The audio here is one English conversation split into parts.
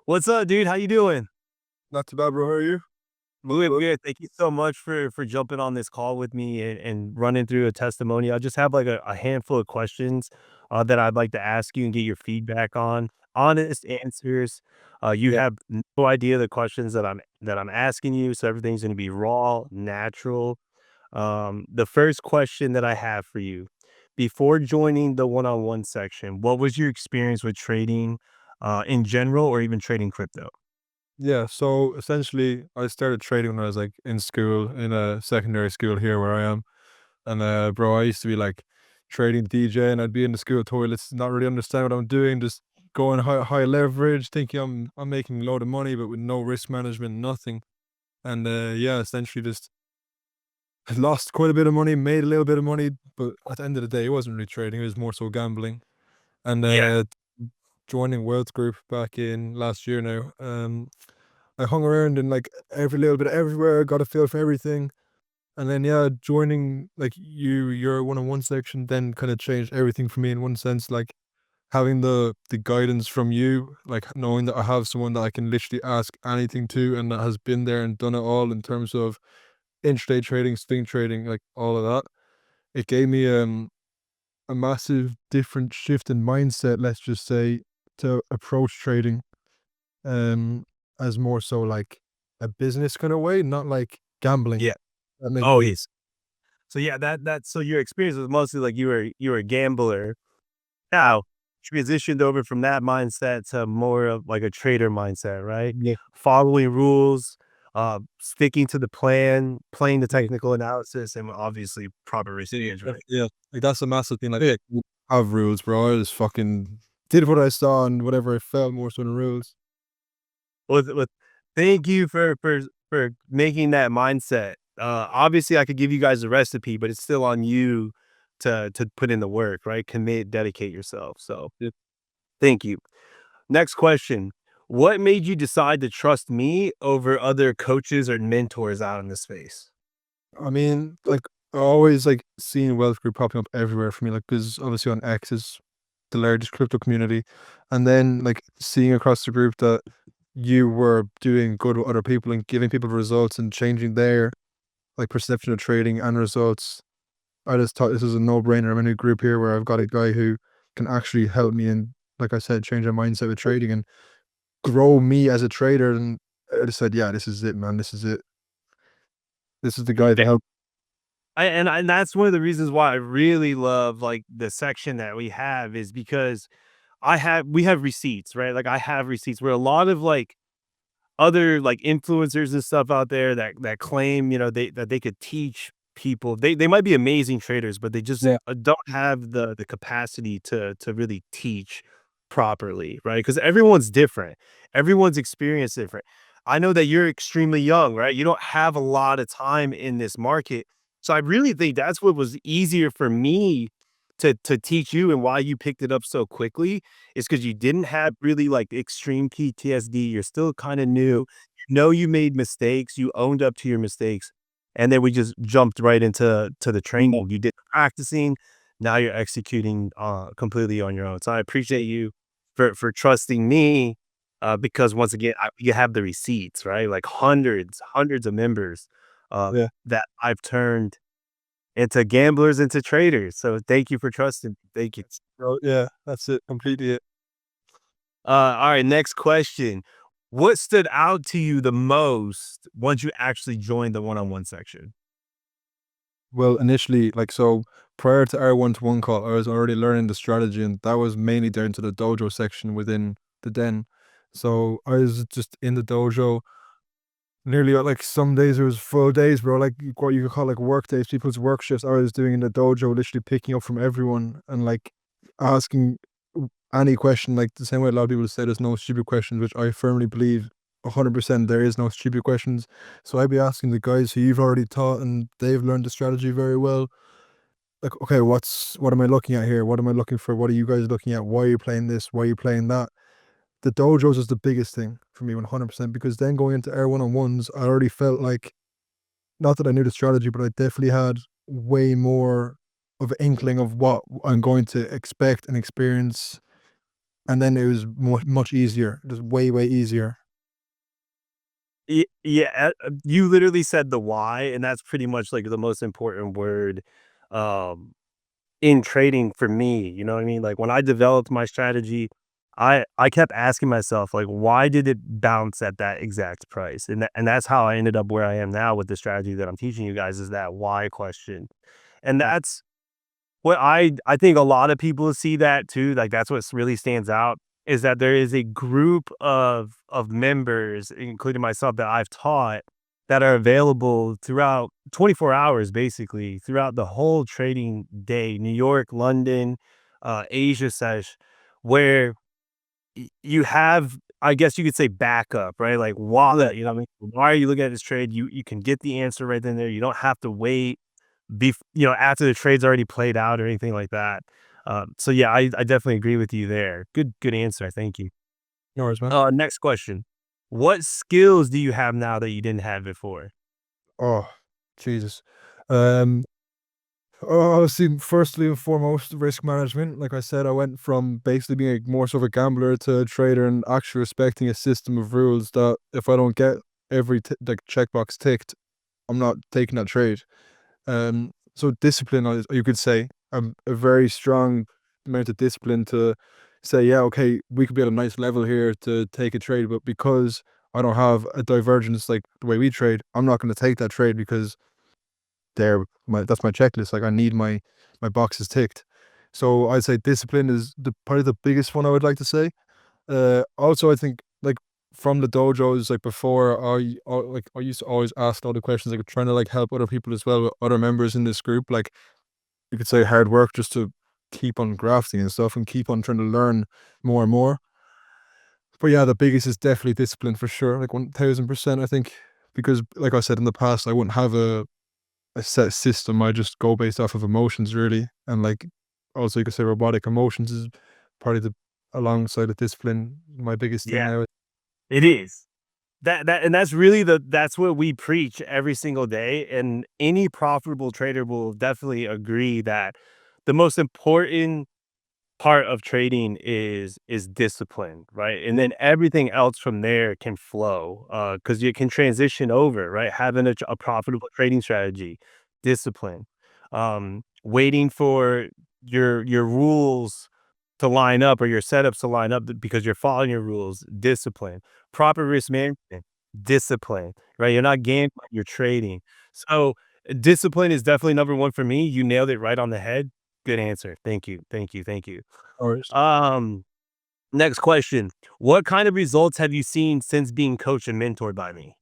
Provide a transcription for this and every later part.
What's up, dude? How you doing? Not too bad, bro. How are you? Good, good. Thank you so much for jumping on this call with me and running through a testimony. I just have like a handful of questions that I'd like to ask you and get your feedback on. Honest answers. You Yeah. have no idea the questions that I'm asking you, so everything's going to be raw, natural. The first question that I have for you: before joining the one-on-one section, what was your experience with trading in general, or even trading crypto? Yeah. So essentially, I started trading when I was like in school, in a secondary school here where I am. And bro, I used to be like trading DJ, and I'd be in the school toilets, not really understand what I'm doing, just going high leverage, thinking I'm making a load of money, but with no risk management, nothing. And yeah, essentially just lost quite a bit of money, made a little bit of money, but at the end of the day, it wasn't really trading; it was more so gambling. And Yeah. joining Wealth Group back in last year now. I hung around in like every little bit everywhere, got a feel for everything. And then yeah, joining like your one-on-one section then kind of changed everything for me in one sense. Like having the guidance from you, like knowing that I have someone that I can literally ask anything to and that has been there and done it all in terms of intraday trading, swing trading, like all of that. It gave me a massive different shift in mindset, let's just say, to approach trading um as more so like a business kind of way, not like gambling. Yeah. That makes Oh, sense. yes. So yeah, so your experience was mostly like you were a gambler. Now, transitioned over from that mindset to more of like a trader mindset, right? Yeah, Following rules, sticking to the plan, playing the yeah, technical analysis, and obviously proper risk yeah, management. yeah. Like that's a massive thing. Like, yeah, you have rules, bro. I just fucking did what I saw and whatever I felt more so than rules. With thank you for making that mindset. Obviously, I could give you guys a recipe, but it's still on you to put in the work, right? Commit, dedicate yourself. So Yeah. thank you. Next question. What made you decide to trust me over other coaches or mentors out in the space? I mean, like I always like seeing Wealth Group popping up everywhere for me, like because obviously on X is the largest crypto community, and then like seeing across the group that you were doing good with other people and giving people results and changing their like perception of trading and results. I just thought this was a no-brainer. I'm in a group here where I've got a guy who can actually help me and, like I said, change my mindset with trading and grow me as a trader. And I just said, yeah, this is it, man. This is it. This is the guy to help. And that's one of the reasons why I really love like the section that we have is because we have receipts, right? Like I have receipts where a lot of like other like influencers and stuff out there that claim, they could teach people. They might be amazing traders, but they just Yeah. don't have the capacity to really teach properly, right? Because everyone's different. Everyone's experience is different. I know that you're extremely young, right? You don't have a lot of time in this market. So I really think that's what was easier for me to teach you and why you picked it up so quickly is because you didn't have really like extreme PTSD. You're still kind of new. You know you made mistakes. You owned up to your mistakes. And then we just jumped right into the training. You did practicing. Now you're executing completely on your own. So I appreciate you for trusting me because once again, you have the receipts, right? Like hundreds of members Yeah. that I've turned into gamblers, into traders. So thank you for trusting. Thank you. Bro, yeah, that's it. Completely it. All right, next question. What stood out to you the most once you actually joined the one-on-one section? Well, initially, like, so prior to our one-to-one call, I was already learning the strategy, and that was mainly down to the dojo section within the den. So I was just in the dojo nearly like some days it was full days, bro. Like what you could call like work days, people's work shifts. I was doing in the dojo, literally picking up from everyone and like asking any question, like the same way a lot of people say there's no stupid questions, which I firmly believe 100% there is no stupid questions. So I'd be asking the guys who you've already taught and they've learned the strategy very well. Like, okay, what am I looking at here? What am I looking for? What are you guys looking at? Why are you playing this? Why are you playing that? The dojos is the biggest thing for me 100% because then going into our one-on-ones, I already felt like not that I knew the strategy, but I definitely had way more of an inkling of what I'm going to expect and experience and then it was much easier, just way easier. Yeah, you literally said the why, and that's pretty much like the most important word, um, in trading for me. You know what I mean? Like when I developed my strategy, I kept asking myself like, why did it bounce at that exact price? And that's how I ended up where I am now with the strategy that I'm teaching you guys is that why question. And Oh, that's well, I think a lot of people see that too, like, that's what really stands out, is that there is a group of members, including myself, that I've taught that are available throughout 24 hours, basically, throughout the whole trading day, New York, London, Asia sesh, where you have, I guess you could say backup, right? Like, yeah. you know what I mean? Why are you looking at this trade? You can get the answer right then there. You don't have to wait after the trade's already played out or anything like that. So yeah, I definitely agree with you there. Good answer. Thank you. No worries, man. Next question. What skills do you have now that you didn't have before? Oh, Jesus. Um, Obviously, firstly and foremost, risk management. Like I said, I went from basically being more sort of a gambler to a trader and actually respecting a system of rules that if I don't get every like checkbox ticked, I'm not taking that trade. So discipline, you could say, a very strong amount of discipline to say, yeah, okay, we could be at a nice level here to take a trade, but because I don't have a divergence like the way we trade, I'm not going to take that trade because that's my checklist. Like I need my boxes ticked. So I'd say discipline is probably the biggest one I would like to say. Also, I think like from the dojos, like before, I used to always ask all the questions, like trying to like help other people as well with other members in this group. Like you could say hard work just to keep on grafting and stuff and keep on trying to learn more and more. But yeah, the biggest is definitely discipline for sure, like 1000%. I think because, like I said in the past, I wouldn't have a set system. I just go based off of emotions really, and like also you could say robotic emotions is probably the alongside of discipline my biggest thing Yeah, now. it is. And that's really that's what we preach every single day. And any profitable trader will definitely agree that the most important part of trading is discipline, right? And then everything else from there can flow, because you can transition over, right? Having a profitable trading strategy, discipline, waiting for your rules to line up or your setups to line up because you're following your rules, discipline, proper risk management, discipline, right? You're not gambling, you're trading. So discipline is definitely number one for me. You nailed it right on the head. Good answer. Thank you. Thank you. Thank you. Or Um, Next question. What kind of results have you seen since being coached and mentored by me?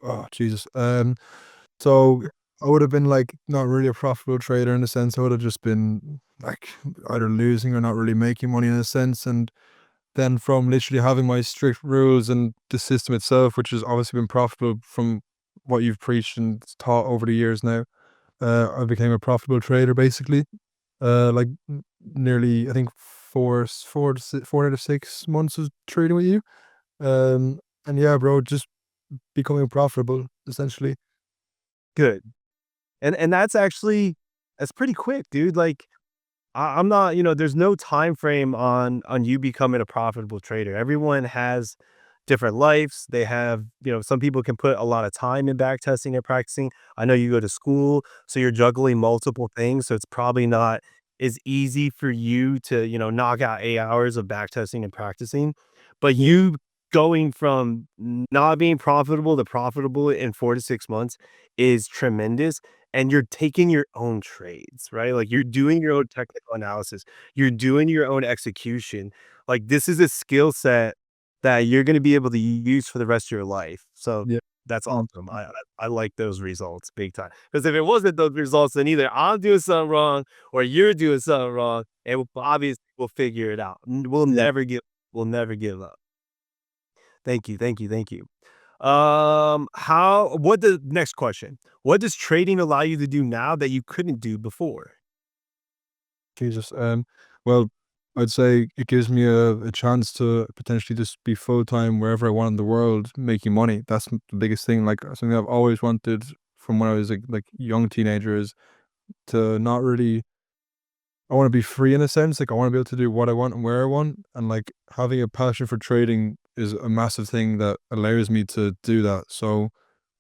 oh Jesus. So I would have been like not really a profitable trader in a sense. I would have just been like either losing or not really making money in a sense. And then from literally having my strict rules and the system itself, which has obviously been profitable from what you've preached and taught over the years now, I became a profitable trader basically. Like nearly, I think 4 out of 6 months of trading with you. And yeah, bro, just becoming profitable essentially. Good. And that's pretty quick, dude. Like I'm not, there's no time frame on you becoming a profitable trader. Everyone has different lives. They have, some people can put a lot of time in back testing and practicing. I know you go to school, so you're juggling multiple things. So it's probably not as easy for you to, knock out 8 hours of back testing and practicing. But you going from not being profitable to profitable in 4 to 6 months is tremendous. And you're taking your own trades, right? Like you're doing your own technical analysis. You're doing your own execution. Like this is a skill set that you're gonna be able to use for the rest of your life. So Yeah. that's Mm. awesome. I like those results big time. Because if it wasn't those results, then either I'm doing something wrong or you're doing something wrong, and obviously we'll figure it out. We'll never give up. Thank you, thank you, thank you. How what the next question. What does trading allow you to do now that you couldn't do before? Jesus. Well, I'd say it gives me a chance to potentially just be full time wherever I want in the world, making money. That's the biggest thing. Like something I've always wanted from when I was like young teenager is to not really I wanna be free in a sense, like, I wanna be able to do what I want and where I want, and, like, having a passion for trading is a massive thing that allows me to do that, so,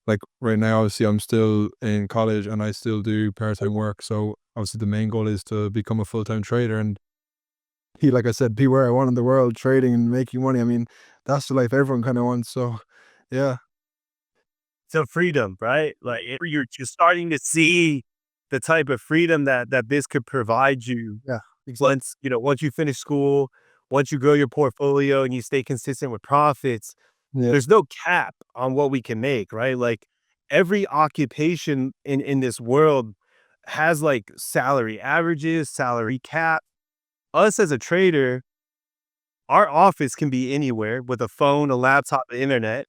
like, right now, obviously, I'm still in college and I still do part-time work, so, obviously, the main goal is to become a full-time trader and like I said, be where I want in the world, trading and making money. I mean, that's the life everyone kinda wants, so, yeah. So freedom, right? Like you're starting to see the type of freedom that this could provide you Yeah, exactly. once, once you finish school, once you grow your portfolio and you stay consistent with profits, Yeah. there's no cap on what we can make, right? Like every occupation in this world has like salary averages, salary cap. Us as a trader, our office can be anywhere with a phone, a laptop, the internet,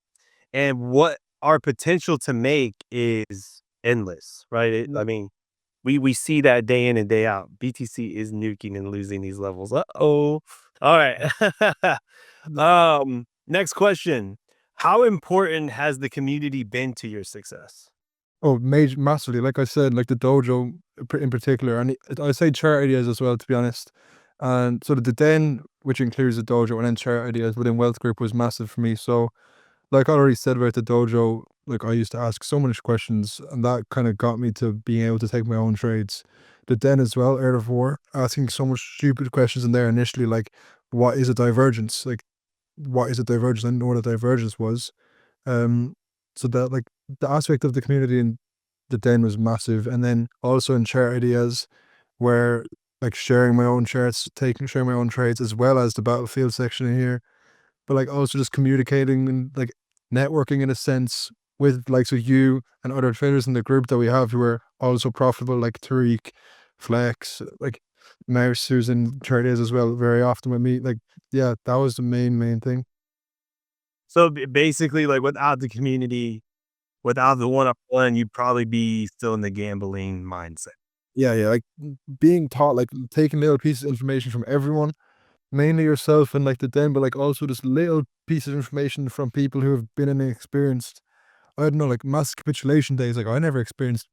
and what our potential to make is endless, right? I Yeah. mean, we see that day in and day out. BTC is nuking and losing these levels. Uh-oh. All right. Next question. How important has the community been to your success? Oh, massively, like I said, like the dojo in particular, and I say chart ideas as well, to be honest. And so the den, which includes the dojo and then chart ideas within Wealth Group was massive for me, so like I already said about the dojo, like I used to ask so many questions, and that kind of got me to being able to take my own trades. The den as well, Art of War, asking so much stupid questions in there initially, like what is a divergence? Like what is a divergence? I didn't know what a divergence was. Um, so that like the aspect of the community in the den was massive, and then also in chart ideas, where like sharing my own charts, sharing my own trades, as well as the battlefield section in here, but like also just communicating and like networking in a sense with like so you and other traders in the group that we have who are also profitable, like Tariq, Flex, like Mouse, who's in trades as well very often with me. Like, yeah, that was the main thing. So basically, like without the community, without the one-on-one, you'd probably be still in the gambling mindset. Yeah, yeah, like being taught, like taking little pieces of information from everyone, mainly yourself and like the den, but like also just little pieces of information from people who have been in and experienced. I don't know, like mass capitulation days. Like I never experienced.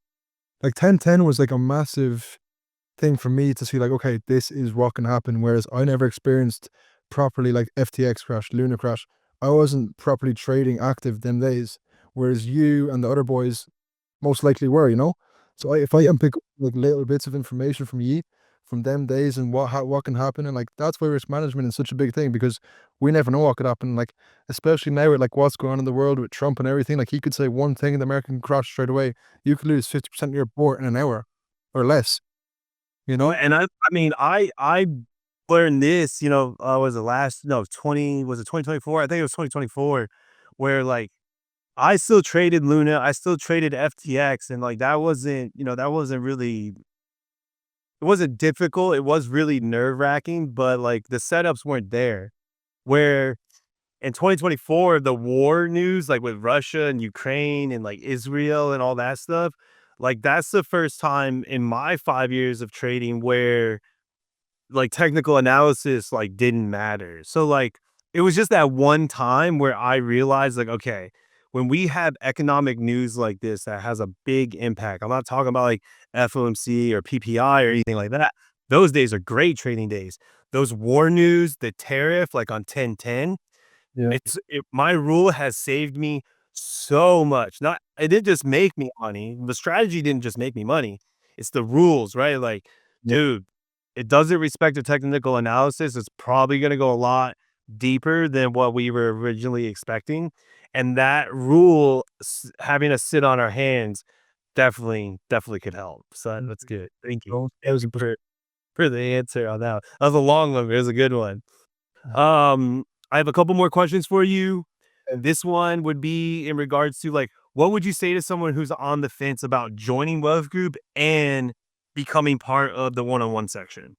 Like 1010 was like a massive thing for me to see like, okay, this is what can happen. Whereas I never experienced properly like FTX crash, Luna crash. I wasn't properly trading active them days. Whereas you and the other boys most likely were, you know? So if I can pick up like little bits of information from ye from them days and what can happen, and like that's why risk management is such a big thing because we never know what could happen. Like especially now with like what's going on in the world with Trump and everything, like he could say one thing and the American crash straight away. You could lose 50% of your board in an hour or less, you Well, know? and I mean, I learned this, was it last no, 20 was it 2024? I think it was 2024 where like I still traded Luna, I still traded FTX and like that wasn't, that wasn't really it wasn't difficult. It was really nerve-wracking, but like the setups weren't there. Where in 2024, the war news, like with Russia and Ukraine and like Israel and all that stuff, like that's the first time in my 5 years of trading where like technical analysis like didn't matter. So like it was just that one time where I realized like, okay, when we have economic news like this that has a big impact, I'm not talking about like FOMC or PPI or anything like that. Those days are great trading days. Those war news, the tariff, like on 1010, Yeah. my rule has saved me so much. Not it didn't just make me money. The strategy didn't just make me money. It's the rules, right? Like, Yeah. dude, it doesn't respect the technical analysis. It's probably going to go a lot deeper than what we were originally expecting. And that rule having us sit on our hands definitely could help. So that's good. Thank you. So, Thank you for the answer on that. That was a long one, but it was a good one. I have a couple more questions for you. This one would be in regards to like, what would you say to someone who's on the fence about joining Wealth Group and becoming part of the one-on-one section?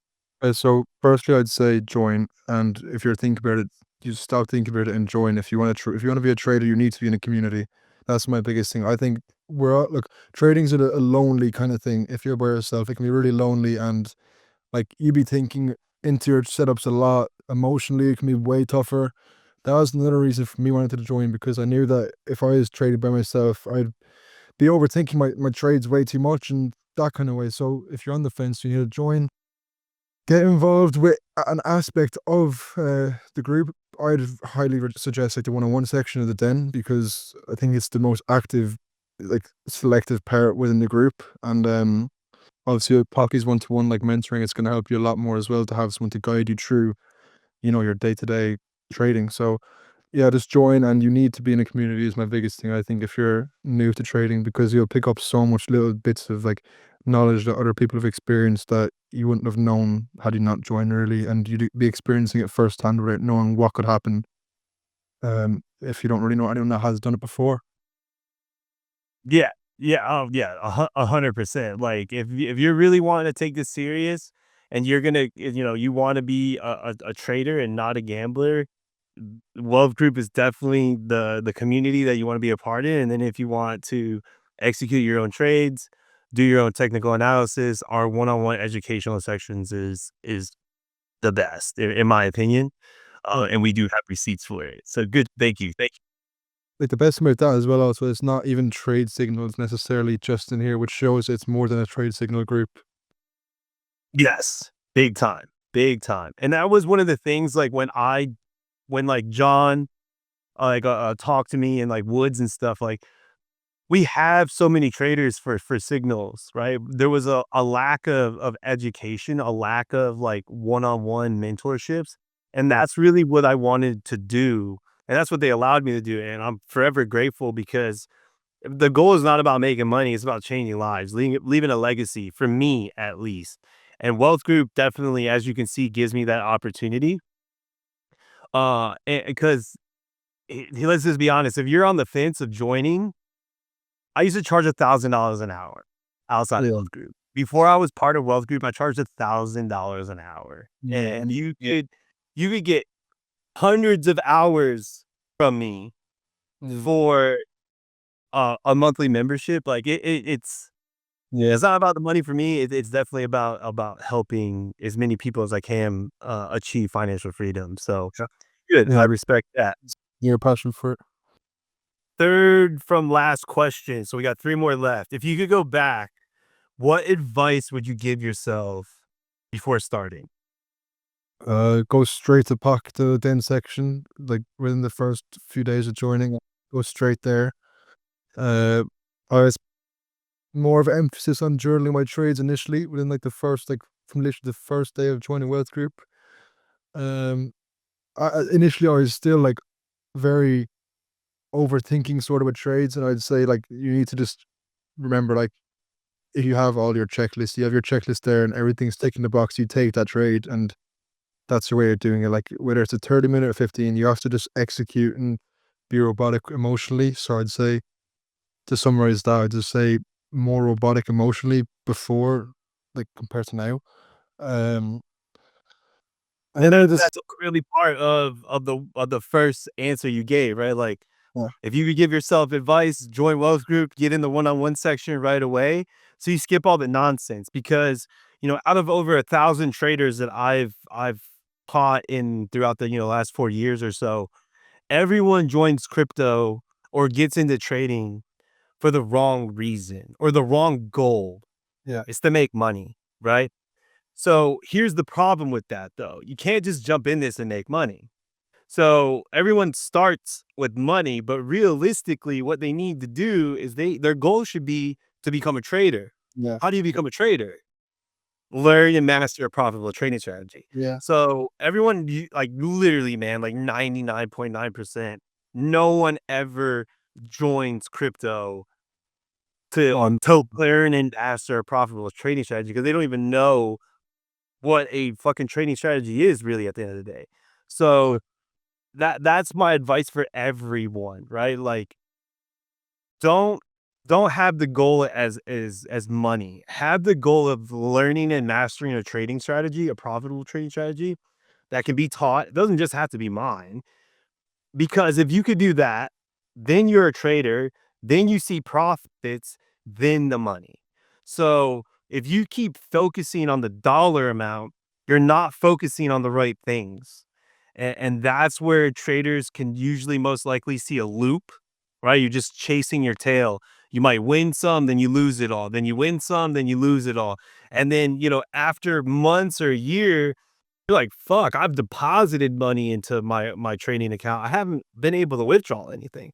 so firstly, I'd say join, and if you're thinking about it, you stop thinking about it and join. If you want to, if you want to be a trader, you need to be in a community. That's my biggest thing. I think we're all, look, trading's a lonely kind of thing. If you're by yourself, it can be really lonely, and like you be thinking into your setups a lot emotionally. It can be way tougher. That was another reason for me wanting to join because I knew that if I was trading by myself, I'd be overthinking my trades way too much and that kind of way. So if you're on the fence, you need to join. get involved with an aspect of the group, I'd highly suggest like the one-on-one section of the den because I think it's the most active, like selective part within the group. And obviously, with Pocky's one-to-one like mentoring, it's going to help you a lot more as well to have someone to guide you through, your day-to-day trading. So yeah, just join, and you need to be in a community is my biggest thing. I think if you're new to trading, because you'll pick up so much little bits of like knowledge that other people have experienced that you wouldn't have known had you not joined early, and you'd be experiencing it firsthand without knowing what could happen. If you don't really know anyone that has done it before. Yeah. Yeah, oh, yeah, 100%. Like, if you're really wanting to take this serious and you're gonna you wanna be a trader and not a gambler, Wealth Group is definitely the community that you wanna be a part in, and then if you want to execute your own trades, do your own technical analysis, our one-on-one educational sections is the best, in my opinion, Yeah. and we do have receipts for it. So good, thank you, thank you. Like the best thing about that as well, also, it's not even trade signals necessarily just in here, which shows it's more than a trade signal group. Yes, big time, and that was one of the things, like, when, like, John, talked to me and, like, Woods and stuff, like, we have so many traders for signals, right? There was a lack of education, a lack of, like, one-on-one mentorships, and that's really what I wanted to do, and that's what they allowed me to do, and I'm forever grateful because the goal is not about making money, it's about changing lives, leaving a legacy, for me at least. And Wealth Group definitely, as you can see, gives me that opportunity. Because let's just be honest, if you're on the fence of joining, I used to charge $1,000 an hour outside of Yeah. Wealth Group. Before I was part of Wealth Group, I charged $1,000 an hour, Yeah. and you could get hundreds of hours from me Yeah. for a monthly membership. Like Yeah. it's not about the money for me. It's definitely about helping as many people as I can, achieve financial freedom. So, Yeah. good, I Yeah. respect that. Your passion for it. Third from last question, so we got 3 more left. If you could go back, what advice would you give yourself before starting? Go straight to pack the den section, like within the first few days of joining. Go straight there. Uh, I was more of an emphasis on journaling my trades initially within like the first like from literally the first day of joining Wealth Group. Um, initially I was still like very overthinking sort of with trades, and I'd say like you need to just remember like if you have all your checklists, you have your checklist there, and everything's ticking the box. You take that trade, and that's your way of doing it. Like whether it's a 30 minute or 15, you have to just execute and be robotic emotionally. So I'd say to summarize that, I'd just say more robotic emotionally before, like compared to now. Um, and And then I that's just really part of the first answer you gave, right? Like, yeah, if you could give yourself advice, join Wealth Group, get in the one-on-one section right away, so you skip all the nonsense. Because out of over 1,000 traders that I've taught in throughout the last 4 years or so, everyone joins crypto or gets into trading for the wrong reason or the wrong goal. yeah, It's to make money, right? So here's the problem with that, though. You can't just jump in this and make money. So everyone starts with money, but realistically, what they need to do is their goal should be to become a trader. yeah, How do you become a trader? Learn and master a profitable trading strategy. yeah. So everyone, like literally, man, like 99.9%, no one ever joins crypto to learn and master a profitable trading strategy because they don't even know what a fucking trading strategy is really at the end of the day. So that's my advice for everyone, right? Like, don't don't have the goal as money. Have the goal of learning and mastering a trading strategy, a profitable trading strategy that can be taught. It doesn't just have to be mine. Because if you could do that, then you're a trader, then you see profits, then the money. So if you keep focusing on the dollar amount, you're not focusing on the right things. And that's where traders can usually most likely see a loop, right? You're just chasing your tail. You might win some, then you lose it all. Then you win some, then you lose it all. And then, after months or a year, you're like, fuck, I've deposited money into my trading account. I haven't been able to withdraw anything.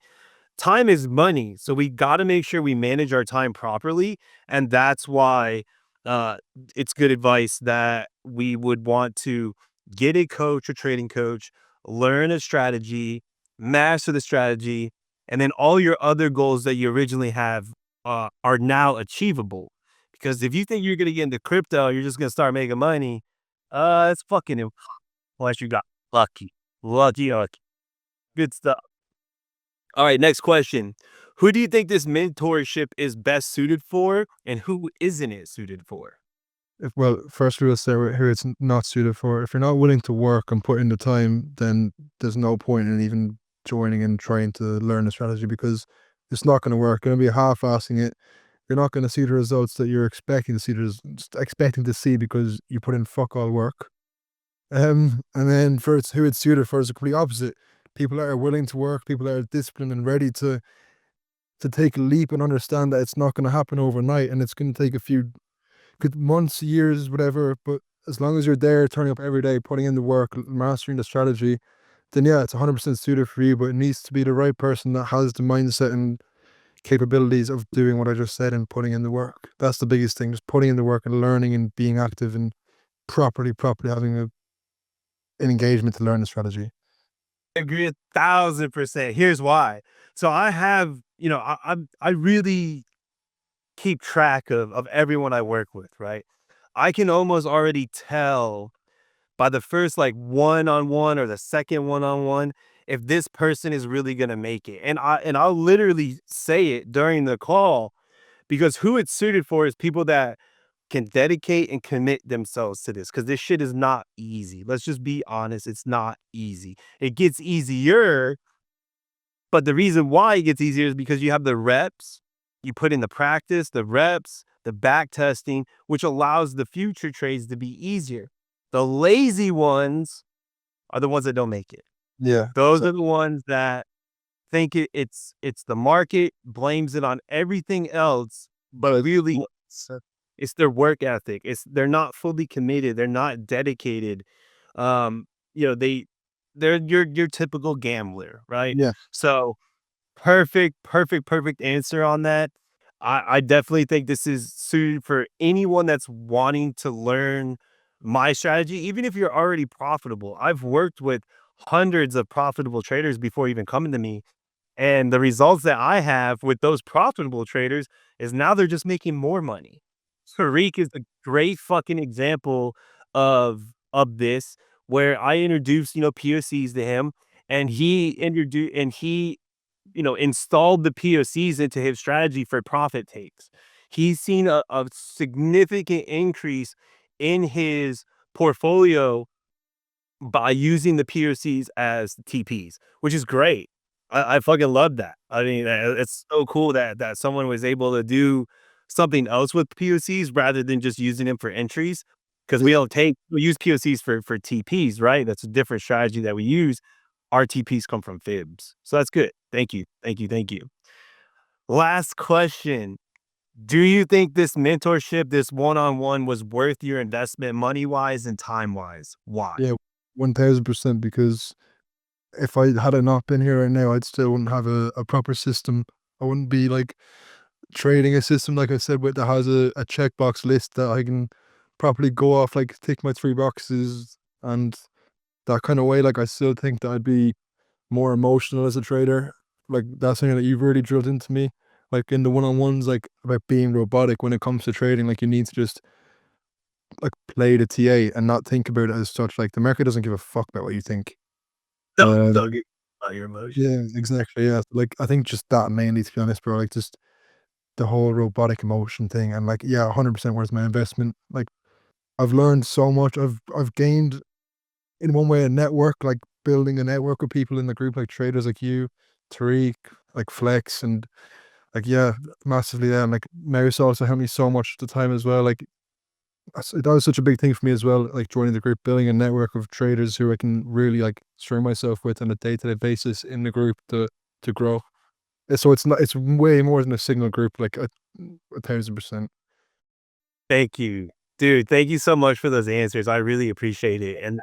Time is money, so we gotta make sure we manage our time properly, and that's why, uh, it's good advice that we would want to get a coach, a trading coach, learn a strategy, master the strategy, and then all your other goals that you originally have, are now achievable. Because if you think you're gonna get into crypto, you're just gonna start making money, it's fucking unless you got lucky. Lucky. Good stuff. All right, next question. Who do you think this mentorship is best suited for, and who isn't it suited for? Well, firstly, we'll say who it's not suited for. If you're not willing to work and put in the time, then there's no point in even joining and trying to learn the strategy because it's not going to work. You're going to be half-assing it. You're not going to see the results that you're expecting to see. Expecting to see because you put in fuck all work. And then for who it's suited for is the complete opposite. People that are willing to work, people that are disciplined and ready to take a leap and understand that it's not going to happen overnight, and it's going to take a few good months, years, whatever. But as long as you're there, turning up every day, putting in the work, mastering the strategy, then yeah, it's 100% suited for you. But it needs to be the right person that has the mindset and capabilities of doing what I just said and putting in the work. That's the biggest thing, just putting in the work and learning and being active and properly having an engagement to learn the strategy. I agree 1,000%. Here's why. So I have, I really keep track of everyone I work with, right? I can almost already tell by the first like one-on-one or the second one-on-one if this person is really gonna make it. And I'll literally say it during the call because who it's suited for is people that can dedicate and commit themselves to this because this shit is not easy. Let's just be honest, it's not easy. It gets easier, but the reason why it gets easier is because you have the reps, you put in the practice, the reps, the back testing, which allows the future trades to be easier. The lazy ones are the ones that don't make it. Yeah. Those So are the ones that think it's the market, blames it on everything else, but really it's their work ethic. They're not fully committed. They're not dedicated. Um, they're your typical gambler, right? yeah. So perfect answer on that. I definitely think this is suited for anyone that's wanting to learn my strategy, even if you're already profitable. I've worked with hundreds of profitable traders before even coming to me. And the results that I have with those profitable traders is now they're just making more money. Tariq is a great fucking example of this, where I introduced, POCs to him, and he installed the POCs into his strategy for profit takes. He's seen a significant increase in his portfolio by using the POCs as TPs, which is great. I fucking love that. I mean, it's so cool that someone was able to do something else with POCs rather than just using them for entries. Because Yeah. we use POCs for TPs, right? That's a different strategy that we use. Our TPs come from fibs, so that's good. Thank you. Last question: do you think this mentorship, this one-on-one, was worth your investment money wise and time wise? Why? Yeah. 1000% because if I had it not been here right now, I'd still wouldn't have a proper system. I wouldn't be like trading a system, like I said, with that has a checkbox list that I can properly go off, like tick my three boxes and that kind of way. Like I still think that I'd be more emotional as a trader. Like that's something that you've really drilled into me. Like in the one-on-ones, like about being robotic when it comes to trading, like you need to just like play the TA and not think about it as such. Like the market doesn't give a fuck about what you think. No, Uh, don't get about your emotions. yeah, exactly. Yeah, like I think just that mainly, to be honest, bro. Like just the whole robotic emotion thing, and like yeah, 100% worth my investment. Like I've learned so much. I've gained in one way a network, like building a network of people in the group, like traders like you, Tariq, like Flex, and like yeah, massively. Yeah, and like Mouse also helped me so much at the time as well. Like that was such a big thing for me as well. Like joining the group, building a network of traders who I can really like surround myself with on a day-to-day basis in the group to grow. So it's not. It's way more than a single group. Like 1000%. Thank you. Dude, thank you so much for those answers. I really appreciate it. And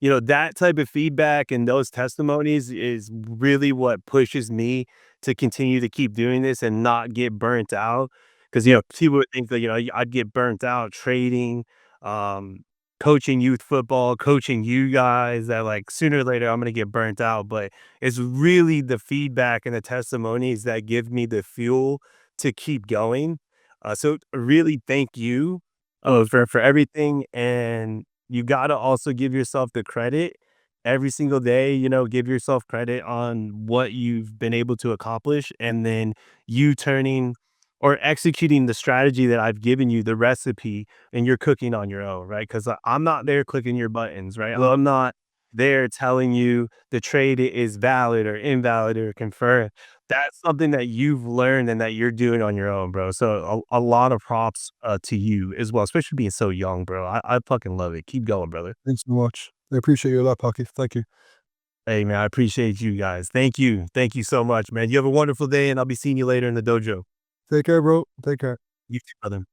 that type of feedback and those testimonies is really what pushes me to continue to keep doing this and not get burnt out. Because, Yep. people would think that, I'd get burnt out trading, um, coaching youth football, coaching you guys, that like sooner or later I'm going to get burnt out. But it's really the feedback and the testimonies that give me the fuel to keep going. So really thank you for everything, and you gotta also give yourself the credit every single day, give yourself credit on what you've been able to accomplish, and then you turning or executing the strategy that I've given you, the recipe, and you're cooking on your own, right? Because I'm not there clicking your buttons, right? I'm not there telling you the trade is valid or invalid or confirmed. That's something that you've learned and that you're doing on your own, bro. So a lot of props to you as well, especially being so young, bro. I fucking love it. Keep going, brother. Thanks so much. I appreciate you a lot, Pocky. Thank you. Hey, man, I appreciate you guys. Thank you. Thank you so much, man. You have a wonderful day, and I'll be seeing you later in the dojo. Take care, bro. Take care. You too, brother.